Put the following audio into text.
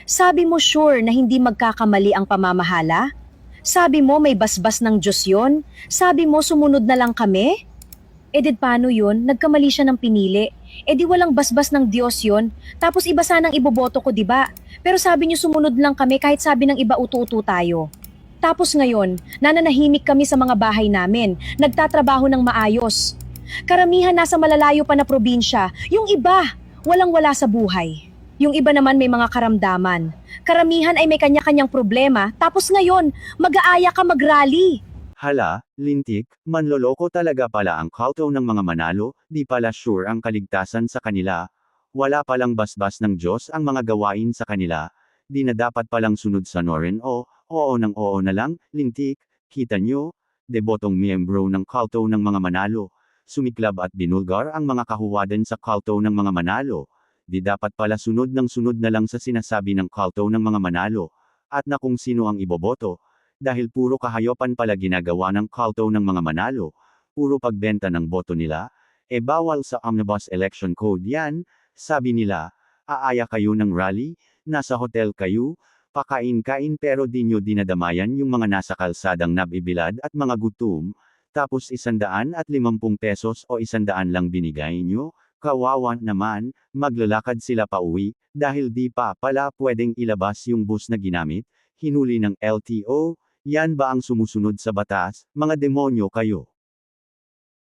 Sabi mo sure na hindi magkakamali ang pamamahala? Sabi mo may basbas ng Diyos yon? Sabi mo sumunod na lang kami? E di paano yun? Nagkamali siya ng pinili. E di walang basbas ng Diyos yon? Tapos iba sanang iboboto ko, di ba? Pero sabi niyo sumunod lang kami kahit sabi ng iba utu-utu tayo. Tapos ngayon, nananahimik kami sa mga bahay namin, nagtatrabaho ng maayos. Karamihan nasa malalayo pa na probinsya, yung iba, walang-wala sa buhay. Yung iba naman may mga karamdaman. Karamihan ay may kanya-kanyang problema, tapos ngayon, mag-aaya ka mag-rally. Hala, lintik, manloloko talaga pala ang kauto ng mga manalo, di pala sure ang kaligtasan sa kanila. Wala palang basbas ng Diyos ang mga gawain sa kanila. Di na dapat palang sunod sa Noren o, oo ng oo na lang, lintik, kita nyo, debotong miyembro ng kauto ng mga manalo. Sumiklab at binulgar ang mga kahuwadan sa kauto ng mga manalo. Di dapat pala sunod ng sunod na lang sa sinasabi ng kauto ng mga manalo. At na kung sino ang iboboto. Dahil puro kahayopan pala ginagawa ng kauto ng mga manalo, puro pagbenta ng boto nila, e bawal sa Omnibus Election Code yan, sabi nila, aaya kayo ng rally, nasa hotel kayo, pakain-kain pero di nyo dinadamayan yung mga nasa kalsadang nabibilad at mga gutom, tapos 150 pesos o 100 lang binigay nyo, kawawa naman, maglalakad sila pa uwi, dahil di pa pala pwedeng ilabas yung bus na ginamit, hinuli ng LTO. Yan ba ang sumusunod sa batas, mga demonyo kayo?